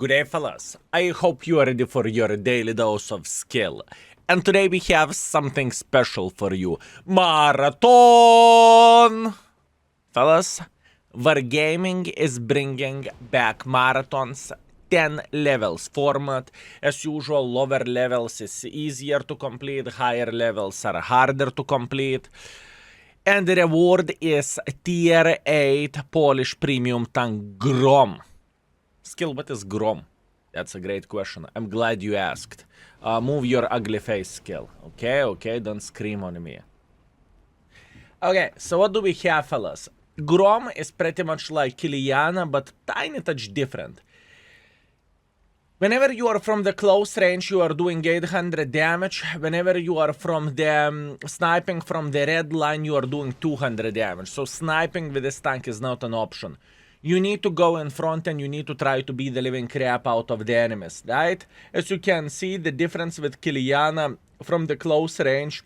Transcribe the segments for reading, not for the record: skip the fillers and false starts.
Good day, fellas. I hope you are ready for your daily dose of skill. And today we have something special for you. Marathon! Fellas, Wargaming is bringing back marathons 10 levels format. As usual, lower levels is easier to complete, higher levels are harder to complete. And the reward is tier 8 Polish premium tank Grom. Skill, what is Grom? That's a great question. I'm glad you asked. Move your ugly face, skill. Okay, don't scream on me. Okay, so what do we have, fellas? Grom is pretty much like Kiliana, but tiny touch different. Whenever you are from the close range, you are doing 800 damage. Whenever you are from the sniping from the red line, you are doing 200 damage. So sniping with this tank is not an option. You need to go in front and you need to try to beat the living crap out of the enemies, right? As you can see, the difference with Kiliana from the close range,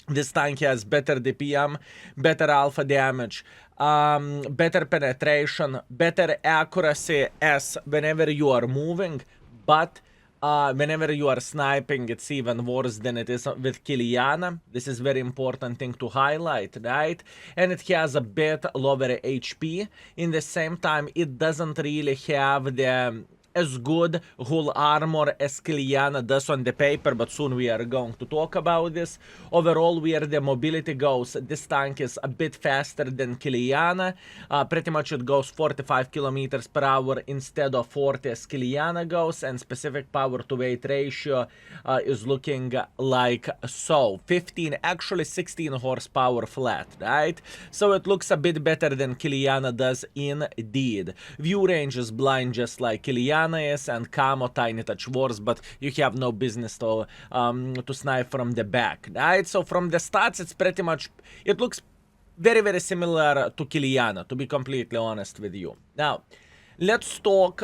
this tank has better DPM, better alpha damage, better penetration, better accuracy as whenever you are moving, but whenever you are sniping, it's even worse than it is with Kiliana. This is very important thing to highlight, right? And it has a bit lower HP. In the same time, it doesn't really have the as good hull armor as Kiliana does on the paper, but soon we are going to talk about this. Overall, where the mobility goes, this tank is a bit faster than Kiliana. Pretty much it goes 45 kilometers per hour instead of 40 as Kiliana goes, and specific power to weight ratio is looking like so. 15, actually 16 horsepower flat, right? So it looks a bit better than Kiliana does indeed. View range is blind just like Kiliana is, and camo tiny touch worse, but you have no business to snipe from the back, right? So from the stats, it's pretty much, it looks very similar to Kiliana, to be completely honest with you. Now, let's talk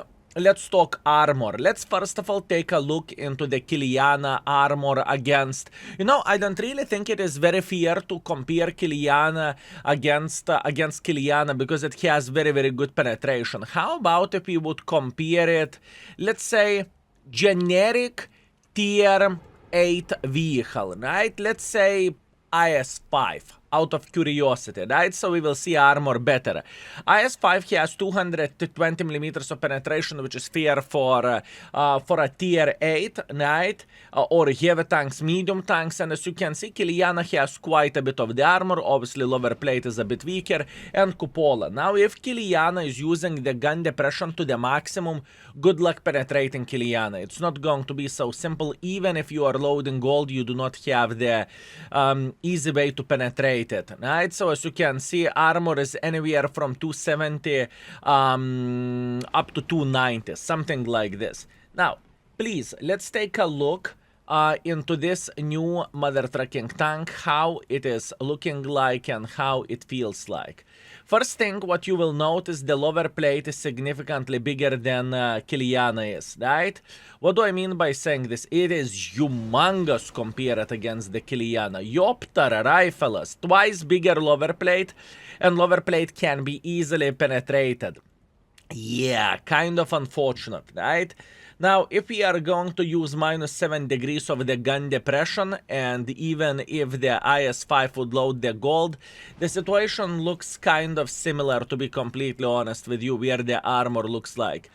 armor. Let's first of all take a look into the Kiliana armor against, I don't really think it is very fair to compare Kiliana against Kiliana because it has very good penetration. How about if we would compare it, let's say, generic tier 8 vehicle, right? Let's say IS-5, out of curiosity, right? So we will see armor better. IS-5 has 220 millimeters of penetration, which is fair for a tier 8, right? Or heavy tanks, medium tanks, and as you can see, Kiliana has quite a bit of the armor. Obviously, lower plate is a bit weaker, and cupola. Now, if Kiliana is using the gun depression to the maximum, good luck penetrating Kiliana. It's not going to be so simple. Even if you are loading gold, you do not have the easy way to penetrate it, right? So as you can see, armor is anywhere from 270 up to 290, something like this. Now, please, let's take a look into this new mother trucking tank, how it is looking like and how it feels like. First thing, what you will notice, the lower plate is significantly bigger than Kiliana is, right? What do I mean by saying this? It is humongous compared against the Kiliana. Yopter rifles, twice bigger lower plate, and lower plate can be easily penetrated. Yeah, kind of unfortunate, right? Now, if we are going to use -7 degrees of the gun depression, and even if the IS-5 would load the gold, the situation looks kind of similar, to be completely honest with you, where the armor looks like.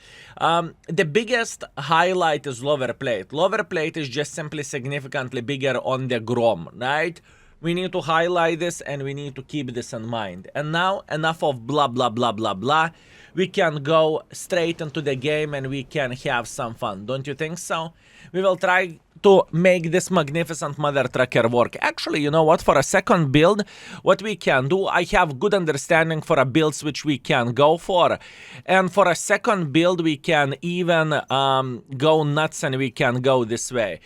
The biggest highlight is lower plate. Lower plate is just simply significantly bigger on the Grom, right? We need to highlight this and we need to keep this in mind. And now, enough of blah blah blah blah blah. We can go straight into the game and we can have some fun. Don't you think so? We will try to make this magnificent mother trucker work. Actually, you know what? For a second build, what we can do, I have good understanding for a builds which we can go for. And for a second build, we can even go nuts and we can go this way.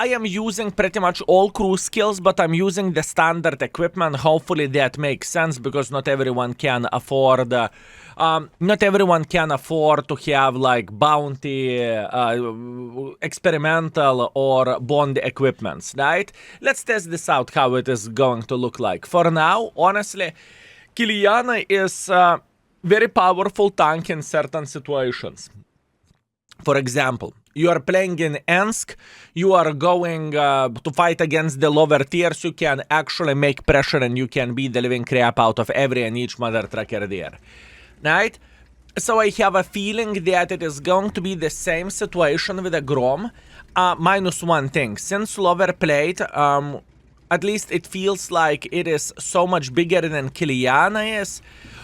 I am using pretty much all crew skills, but I'm using the standard equipment. Hopefully that makes sense because not everyone can afford to have like bounty, experimental or bond equipments, right? Let's test this out, how it is going to look like. For now, honestly, Kiliana is a very powerful tank in certain situations. For example, you are playing in Ensk, you are going to fight against the lower tiers, you can actually make pressure and you can beat the living crap out of every and each mother trucker there. Right? So I have a feeling that it is going to be the same situation with the Grom, minus one thing. Since lower plate, at least it feels like it is so much bigger than Kiliana is.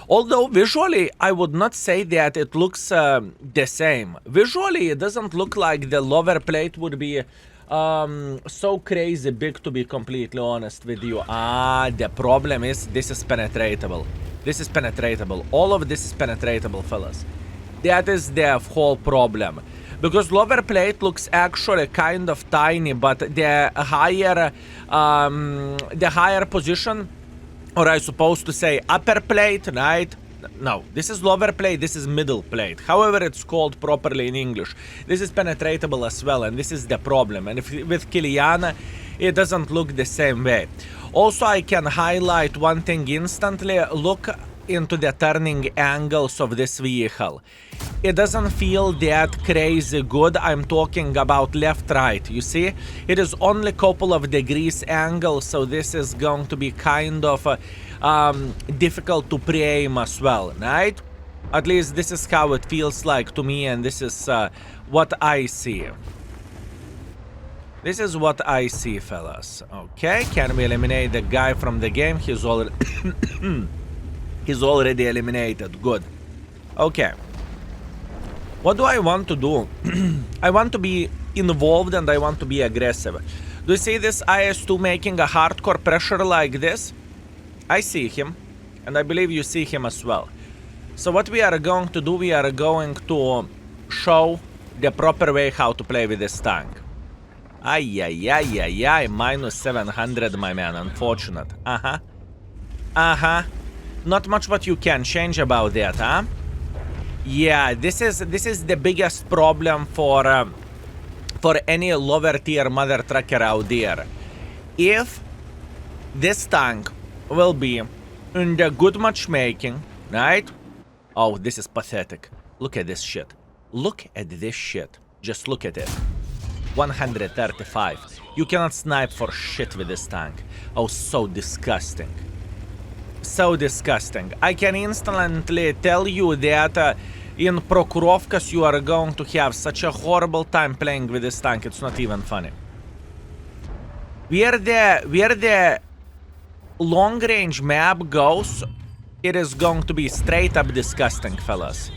Although visually, I would not say that it looks the same. Visually, it doesn't look like the lower plate would be so crazy big, to be completely honest with you. The problem is this is penetratable. This is penetratable. All of this is penetratable, fellas. That is the whole problem. Because lower plate looks actually kind of tiny, but the higher position, or I supposed to say upper plate, right? No, this is lower plate, this is middle plate. However it's called properly in English. This is penetratable as well, and this is the problem. And with Kiliana, it doesn't look the same way. Also, I can highlight one thing instantly. Look into the turning angles of this vehicle. It doesn't feel that crazy good. I'm talking about left-right, you see? It is only a couple of degrees angle, so this is going to be kind of difficult to pre-aim as well, right? At least this is how it feels like to me, and this is what I see. This is what I see, fellas. Okay, can we eliminate the guy from the game? He's already... He's already eliminated. Good. Okay. What do I want to do? I want to be involved and I want to be aggressive. Do you see this IS-2 making a hardcore pressure like this? I see him. And I believe you see him as well. So what we are going to do, we are going to show the proper way how to play with this tank. Ay, minus 700, my man. Unfortunate. Not much what you can change about that, huh? Yeah, this is the biggest problem for any lower tier mother trucker out there. If this tank will be in the good matchmaking, right? Oh, this is pathetic. Look at this shit. Look at this shit. Just look at it. 135. You cannot snipe for shit with this tank. Oh, so disgusting. So disgusting. I can instantly tell you that in Prokhorovka you are going to have such a horrible time playing with this tank. It's not even funny. Where the long range map goes, it is going to be straight up disgusting, fellas.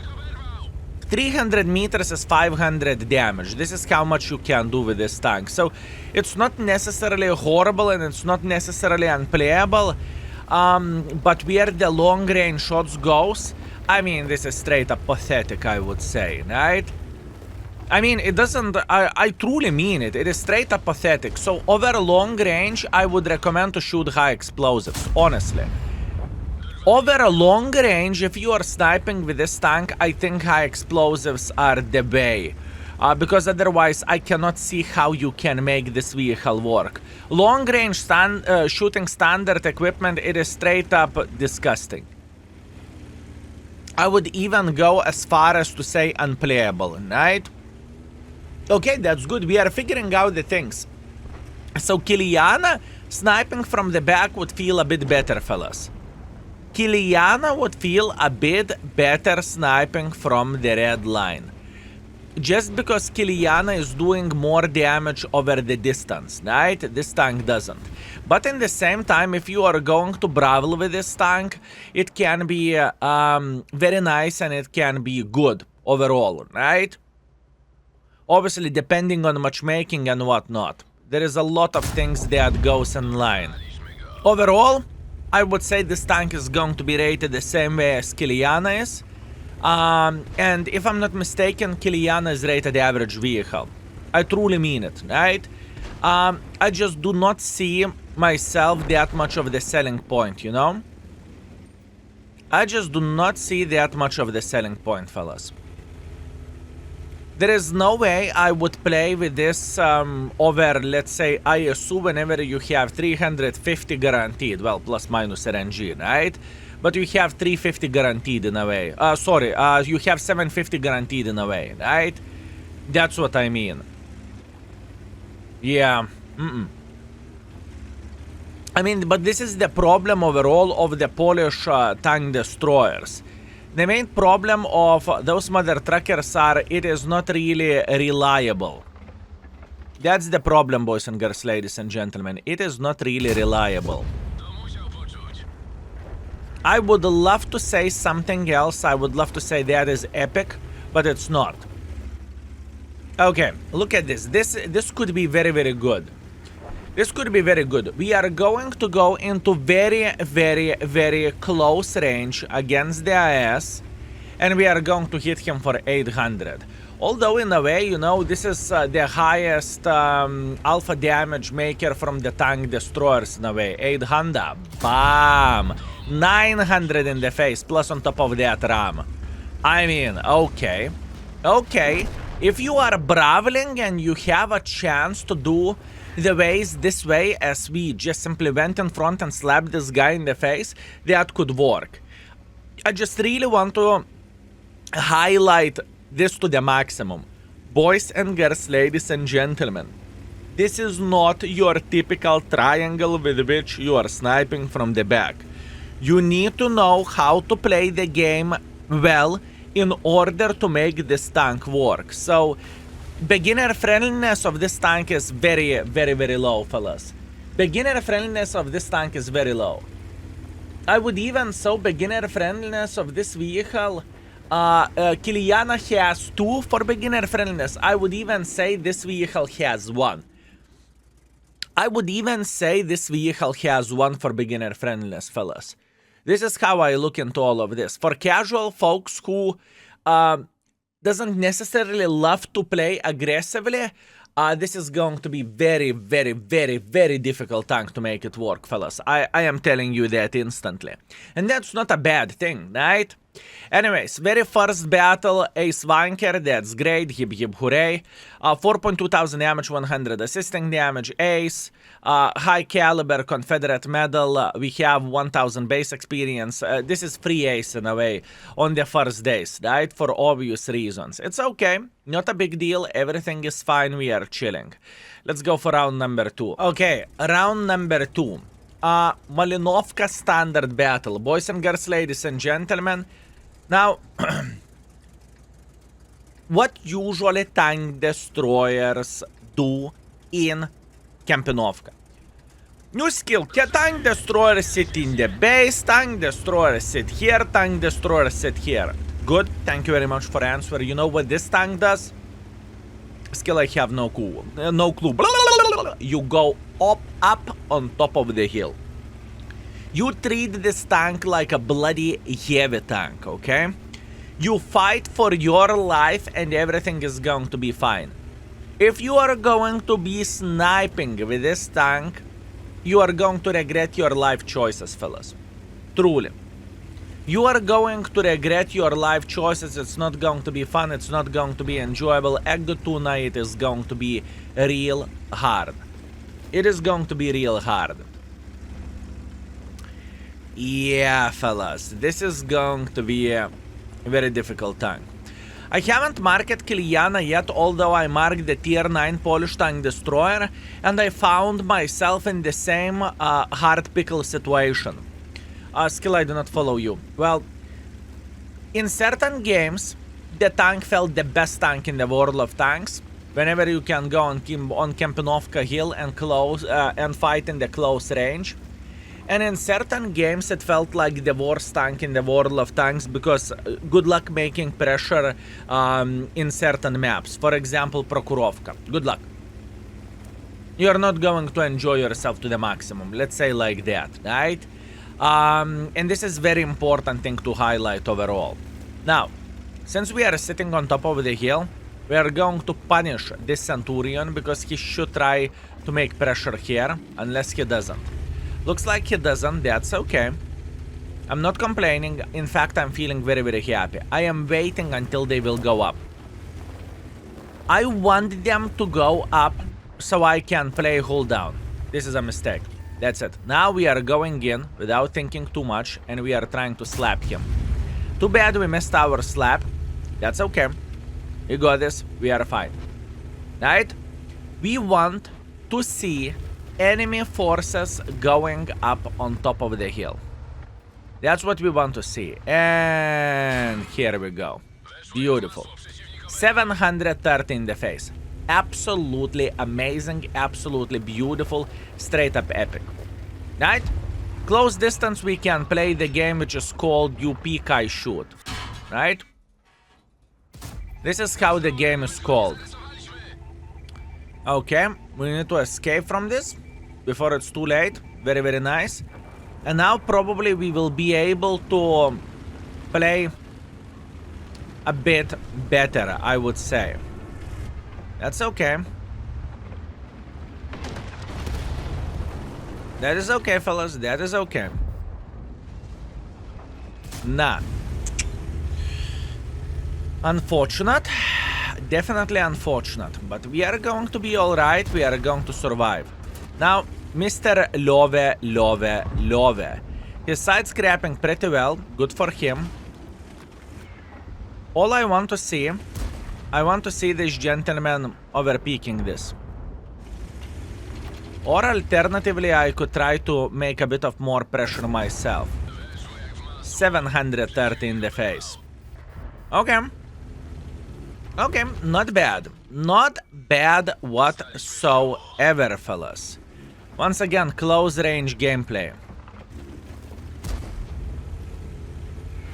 300 meters is 500 damage. This is how much you can do with this tank. So it's not necessarily horrible and it's not necessarily unplayable. But where the long range shots goes, I mean, this is straight up pathetic, I would say, right? I mean, it doesn't, I truly mean it. It is straight up pathetic. So over long range, I would recommend to shoot high explosives, honestly. Over a long range, if you are sniping with this tank, I think high explosives are the way. Because otherwise, I cannot see how you can make this vehicle work. Long range shooting standard equipment, it is straight up disgusting. I would even go as far as to say unplayable, right? Okay, that's good. We are figuring out the things. So Kiliana, sniping from the back would feel a bit better, fellas. Kiliana would feel a bit better sniping from the red line. Just because Kiliana is doing more damage over the distance, right? This tank doesn't. But in the same time, if you are going to brawl with this tank, it can be very nice and it can be good overall, right? Obviously, depending on matchmaking and whatnot. There is a lot of things that goes in line. Overall, I would say this tank is going to be rated the same way as Kiliana is. And if I'm not mistaken, Kiliana is rated average vehicle. I truly mean it, right? I just do not see myself that much of the selling point, you know? I just do not see that much of the selling point, fellas. There is no way I would play with this over, let's say, ISU whenever you have 350 guaranteed. Well, plus minus RNG, right? But you have 350 guaranteed in a way. You have 750 guaranteed in a way, right? That's what I mean. Yeah. I mean, but this is the problem overall of the Polish tank destroyers. The main problem of those mother truckers are it is not really reliable. That's the problem, boys and girls, ladies and gentlemen. It is not really reliable. I would love to say something else. I would love to say that is epic, but it's not. Okay, look at this. This could be very, very good. This could be very good. We are going to go into very, very, very close range against the IS, and we are going to hit him for 800. Although, in a way, you know, this is the highest alpha damage maker from the tank destroyers, in a way. 800. Bam! 900 in the face, plus on top of that RAM. I mean, okay. Okay. If you are brawling and you have a chance to do the ways this way, as we just simply went in front and slapped this guy in the face, that could work. I just really want to highlight this to the maximum. Boys and girls, ladies and gentlemen, this is not your typical triangle with which you are sniping from the back. You need to know how to play the game well in order to make this tank work. So, beginner friendliness of this tank is very, very, very low, fellas. Beginner friendliness of this tank is very low. I would even say beginner friendliness of this vehicle. Kiliana has 2 for beginner friendliness. I would even say this vehicle has 1. I would even say this vehicle has 1 for beginner friendliness, fellas. This is how I look into all of this. For casual folks who doesn't necessarily love to play aggressively, this is going to be very, very, very, very difficult tank to make it work, fellas. I am telling you that instantly. And that's not a bad thing, right? Anyways, very first battle, Ace Wanker, that's great, hip hip hooray. 4.2 thousand damage, 100 assisting damage, Ace. High caliber Confederate medal, we have 1000 base experience. This is free Ace in a way on the first days, right? For obvious reasons. It's okay, not a big deal, everything is fine, we are chilling. Let's go for round number 2. Okay, round number 2. Malinovka standard battle. Boys and girls, ladies and gentlemen. Now, what usually tank destroyers do in Kempinovka? New skill. Tank destroyers sit in the base, tank destroyers sit here, tank destroyers sit here. Good, thank you very much for answer. You know what this tank does? Skill I have no clue. No clue. You go up on top of the hill. You treat this tank like a bloody heavy tank, okay? You fight for your life and everything is going to be fine. If you are going to be sniping with this tank, you are going to regret your life choices, fellas. Truly. You are going to regret your life choices. It's not going to be fun. It's not going to be enjoyable. Act 2 night is going to be real hard. It is going to be real hard. Yeah, fellas, this is going to be a very difficult tank. I haven't marked Kiliana yet, although I marked the tier 9 Polish tank destroyer, and I found myself in the same hard pickle situation. Skill, I do not follow you. Well, in certain games, the tank felt the best tank in the world of tanks. Whenever you can go on Kempinovka hill and fight in the close range. And in certain games it felt like the worst tank in the world of tanks because good luck making pressure in certain maps. For example, Prokurovka. Good luck. You're not going to enjoy yourself to the maximum. Let's say like that, right? And this is very important thing to highlight overall. Now, since we are sitting on top of the hill, we are going to punish this Centurion because he should try to make pressure here, unless he doesn't. Looks like he doesn't, that's okay. I'm not complaining, in fact I'm feeling very, very happy. I am waiting until they will go up. I want them to go up so I can play hold down. This is a mistake. That's it. Now we are going in without thinking too much and we are trying to slap him. Too bad we missed our slap. That's okay. We got this. We are fine. Right? We want to see enemy forces going up on top of the hill. That's what we want to see. And here we go. Beautiful. 730 in the face. Absolutely amazing, absolutely beautiful, straight up epic. Right? Close distance we can play the game which is called You Peek I Shoot. Right? This is how the game is called. Okay, we need to escape from this before it's too late. Very, very nice. And now probably we will be able to play a bit better, I would say. That's okay. That is okay, fellas. That is okay. Nah. Unfortunate. Definitely unfortunate. But we are going to be alright. We are going to survive. Now, Mr. Love. He's side-scrapping pretty well. Good for him. All I want to see this gentleman overpeaking this. Or alternatively, I could try to make a bit of more pressure myself. 730 in the face. Okay. Okay, not bad. Not bad whatsoever, fellas. Once again, close range gameplay.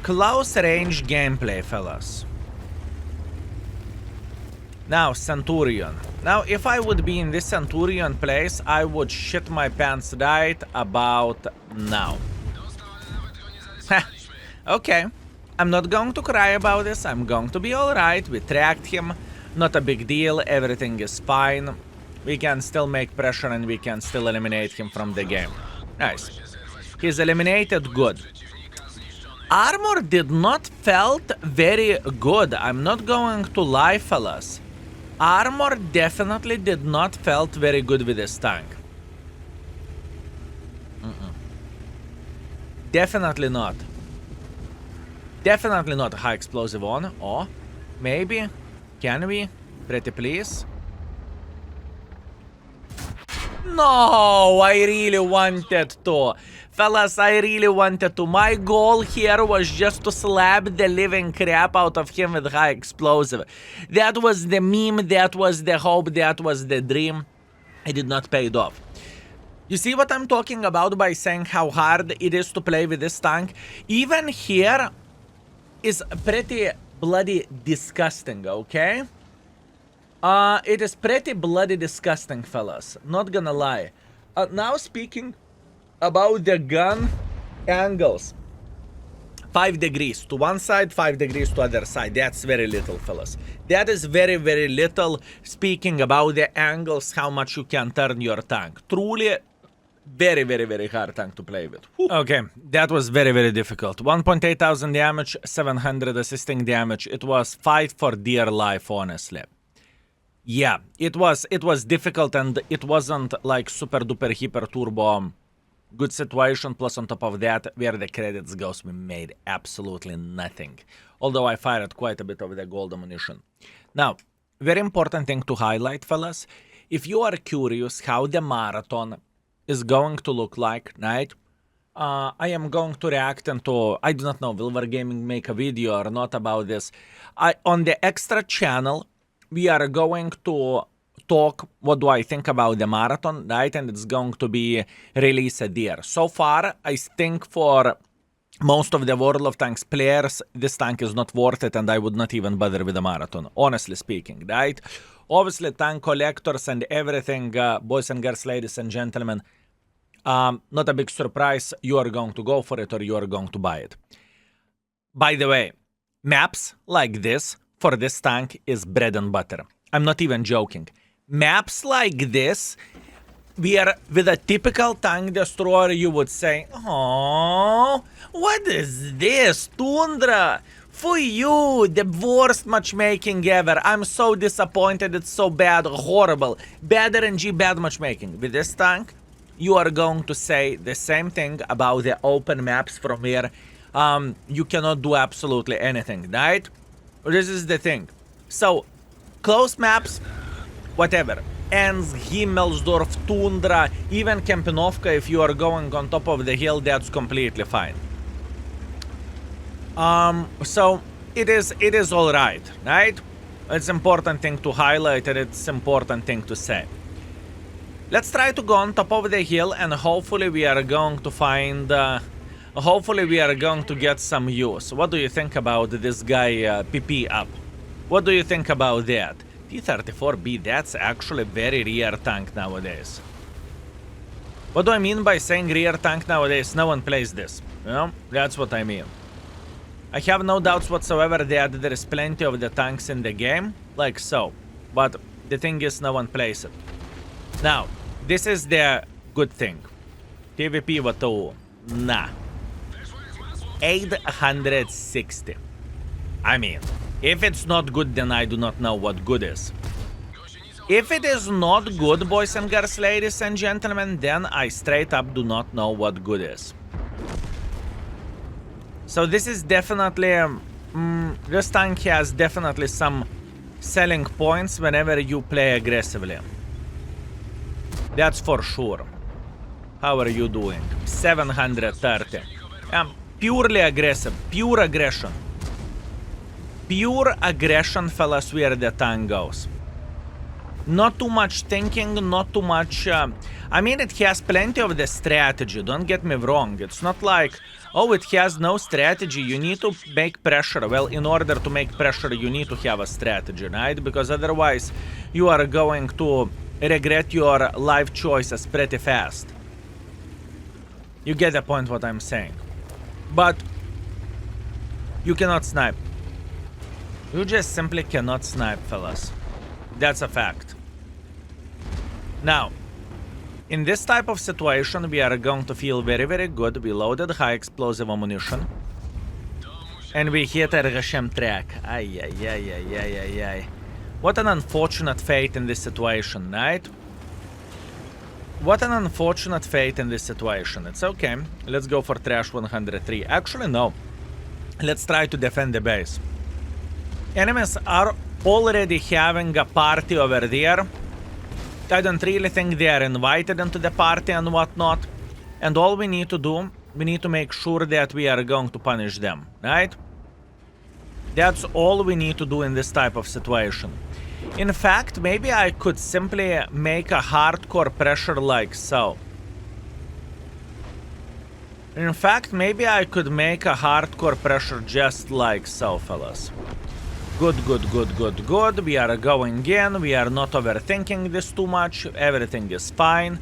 Close range gameplay, fellas. Now, Centurion. Now, if I would be in this Centurion place, I would shit my pants right about now. Okay. I'm not going to cry about this. I'm going to be alright. We tracked him. Not a big deal. Everything is fine. We can still make pressure and we can still eliminate him from the game. Nice. He's eliminated. Good. Armor did not felt very good. I'm not going to lie, fellas. Armor definitely did not felt very good with this tank. Definitely not. Definitely not a high explosive on. Or maybe. Can we? Pretty please. No, I really wanted to. Fellas, I really wanted to. My goal here was just to slap the living crap out of him with high explosive. That was the meme, that was the hope, that was the dream. It did not pay it off. You see what I'm talking about by saying how hard it is to play with this tank? Even here is pretty bloody disgusting, okay? It is pretty bloody disgusting, fellas. Not gonna lie. Now speaking about the gun angles. 5 degrees to one side, 5 degrees to other side. That's very little, fellas. That is very, very little. Speaking about the angles, how much you can turn your tank. Truly, very, very, very hard tank to play with. Whew. Okay, that was very, very difficult. 1.8 thousand damage, 700 assisting damage. It was fight for dear life, honestly. Yeah, it was difficult and it wasn't like super duper hyper turbo good situation. Plus on top of that, where the credits goes, we made absolutely nothing. Although I fired quite a bit of the gold ammunition. Now, very important thing to highlight, fellas. If you are curious how the marathon is going to look like, right? I am going to react into, I do not know, will Wargaming make a video or not about this. On the extra channel, we are going to talk what do I think about the marathon, right? And it's going to be released there. So far, I think for most of the World of Tanks players, this tank is not worth it and I would not even bother with the marathon, honestly speaking, right? Obviously, tank collectors and everything, boys and girls, ladies and gentlemen, not a big surprise, you are going to go for it or you are going to buy it. By the way, maps like this for this tank is bread and butter. I'm not even joking. Maps like this, with a typical tank destroyer, you would say, oh, what is this? Tundra! For you, the worst matchmaking ever. I'm so disappointed, it's so bad, horrible. Bad RNG, bad matchmaking. With this tank, you are going to say the same thing about the open maps from here. You cannot do absolutely anything, right? This is the thing. So, close maps, whatever. Ends, Himmelsdorf, Tundra, even Kempinovka, if you are going on top of the hill, that's completely fine. So it is all right, right? It's important thing to highlight and it's important thing to say. Let's try to go on top of the hill and hopefully we are going to find, hopefully we are going to get some use. What do you think about this guy PP up? What do you think about that? T-34B, that's actually very rare tank nowadays. What do I mean by saying rare tank nowadays? No one plays this, you know? That's what I mean. I have no doubts whatsoever that there is plenty of the tanks in the game, like so. But the thing is, no one plays it. Now, this is the good thing. PvP WoT, nah. 860. I mean, if it's not good, then I do not know what good is. If it is not good, boys and girls, ladies and gentlemen, then I straight up do not know what good is. So this is definitely, this tank has definitely some selling points whenever you play aggressively. That's for sure. How are you doing? 730. Purely aggressive, pure aggression. Pure aggression, fellas, where the tank goes. Not too much thinking, not too much... I mean, it has plenty of the strategy, don't get me wrong. It's not like, oh, it has no strategy, you need to make pressure. Well, in order to make pressure, you need to have a strategy, right? Because otherwise, you are going to regret your life choices pretty fast. You get the point what I'm saying. But you cannot snipe. You just simply cannot snipe, fellas. That's a fact. Now, in this type of situation, we are going to feel very, very good. We loaded high explosive ammunition. And we hit a Redshire track. Ay, ay, ay, ay, ay, ay, ay. What an unfortunate fate in this situation, right? What an unfortunate fate in this situation. It's okay. Let's go for trash 103. Actually, no. Let's try to defend the base. Enemies are already having a party over there. I don't really think they are invited into the party and whatnot. And all we need to do, we need to make sure that we are going to punish them, right? That's all we need to do in this type of situation. In fact, maybe I could simply make a hardcore pressure like so. In fact, maybe I could make a hardcore pressure just like so, fellas. Good, good, good, good, good. We are going in. We are not overthinking this too much. Everything is fine.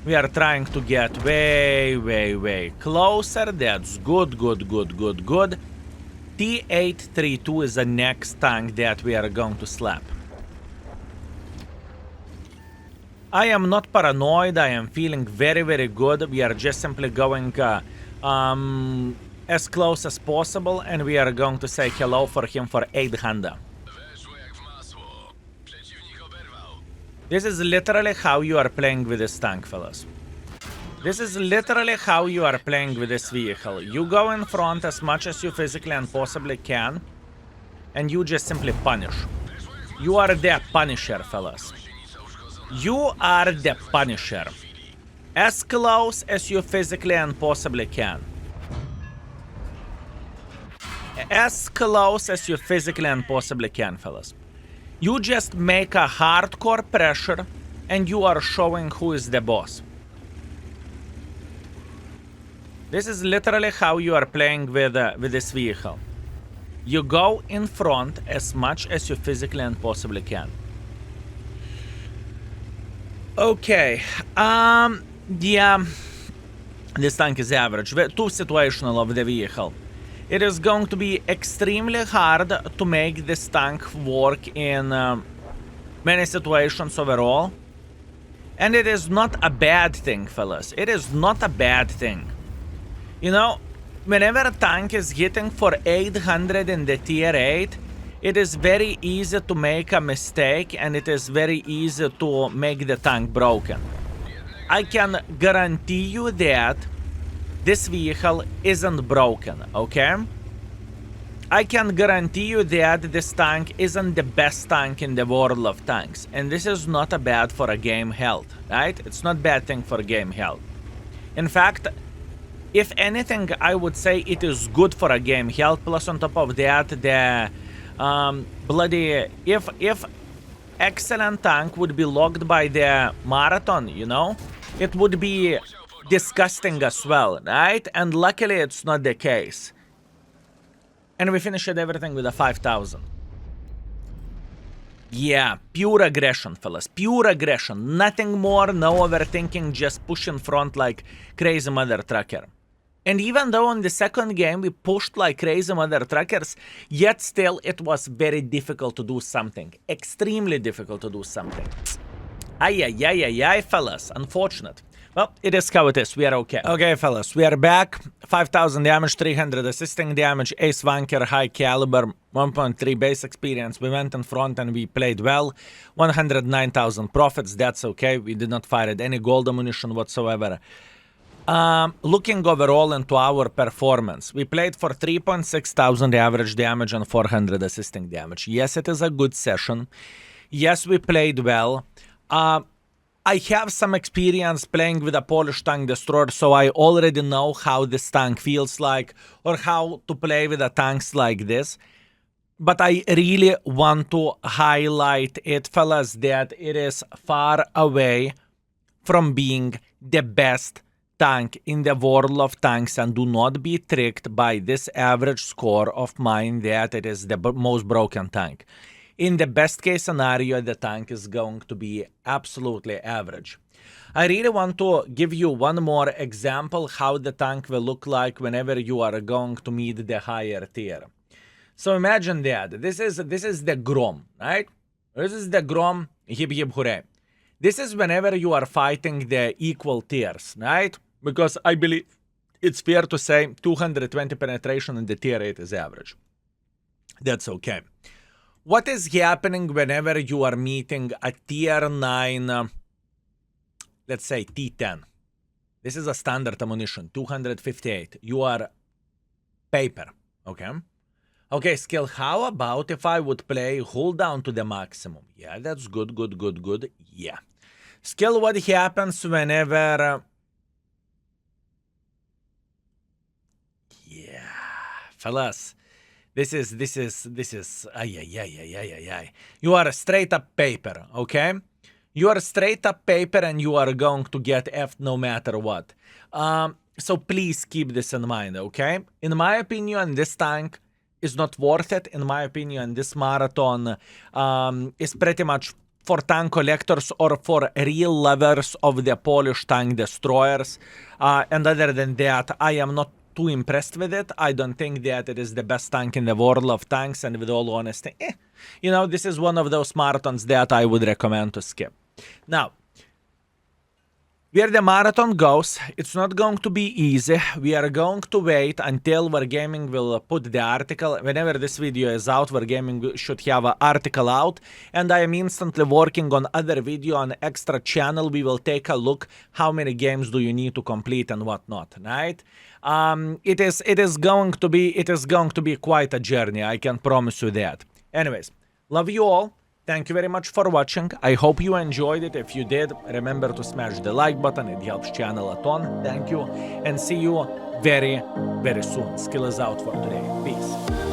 We are trying to get way, way, way closer. That's good, good, good, good, good. T-832 is the next tank that we are going to slap. I am not paranoid. I am feeling very, very good. We are just simply going as close as possible, and we are going to say hello for him for 800. This is literally how you are playing with this tank, fellas. This is literally how you are playing with this vehicle. You go in front as much as you physically and possibly can, and you just simply punish. You are the Punisher, fellas. You are the Punisher. As close as you physically and possibly can. As close as you physically and possibly can, fellas. You just make a hardcore pressure and you are showing who is the boss. This is literally how you are playing with this vehicle. You go in front as much as you physically and possibly can. Okay, yeah, this tank is average. Too situational of the vehicle. It is going to be extremely hard to make this tank work in many situations overall. And it is not a bad thing, fellas. It is not a bad thing. You know, whenever a tank is hitting for 800 in the tier 8, it is very easy to make a mistake and it is very easy to make the tank broken. I can guarantee you that this vehicle isn't broken, okay? I can guarantee you that this tank isn't the best tank in the world of tanks. And this is not a bad for a game health, right? It's not bad thing for game health. In fact, if anything, I would say it is good for a game health. Plus on top of that, the bloody... If excellent tank would be locked by the marathon, you know, it would be disgusting as well, right? And luckily it's not the case. And we finished everything with a 5,000. Yeah, pure aggression, fellas. Pure aggression. Nothing more, no overthinking, just push in front like crazy mother trucker. And even though in the second game we pushed like crazy mother truckers, yet still it was very difficult to do something. Extremely difficult to do something. Ay, fellas. Unfortunate. Well, it is how it is. We are okay. Okay, fellas, we are back. 5,000 damage, 300 assisting damage, ace wanker, high caliber, 1.3 base experience. We went in front and we played well. 109,000 profits. That's okay. We did not fire at any gold ammunition whatsoever. Looking overall into our performance, we played for 3.6 thousand average damage and 400 assisting damage. Yes, it is a good session. Yes, we played well. I have some experience playing with a Polish tank destroyer, so I already know how this tank feels like or how to play with the tanks like this. But I really want to highlight it, fellas, that it is far away from being the best tank in the world of tanks, and do not be tricked by this average score of mine that it is the most broken tank. In the best case scenario, the tank is going to be absolutely average. I really want to give you one more example how the tank will look like whenever you are going to meet the higher tier. So imagine that. This is the Grom, right? This is the Grom, hip hip hooray. This is whenever you are fighting the equal tiers, right? Because I believe it's fair to say 220 penetration in the tier 8 is average. That's okay. What is happening whenever you are meeting a tier 9, let's say T10? This is a standard ammunition, 258. You are paper, okay? Okay, skill, how about if I would play hold down to the maximum? Yeah, that's good. Yeah. Skill, what happens whenever... yeah, fellas. This is, ay. You are straight up paper, okay? You are straight up paper and you are going to get F no matter what. So please keep this in mind, okay? In my opinion, this tank is not worth it. In my opinion, this marathon is pretty much for tank collectors or for real lovers of the Polish tank destroyers. And other than that, I am not too impressed with it. I don't think that it is the best tank in the world of tanks, and with all honesty, you know, this is one of those marathons that I would recommend to skip. Now, where the marathon goes, it's not going to be easy. We are going to wait until Wargaming will put the article. Whenever this video is out, Wargaming should have an article out, and I am instantly working on other video on extra channel. We will take a look how many games do you need to complete and whatnot, right? It is going to be quite a journey. I can promise you that. Anyways, love you all. Thank you very much for watching. I hope you enjoyed it. If you did, remember to smash the like button. It helps channel a ton. Thank you. And see you very, very soon. Skill is out for today. Peace.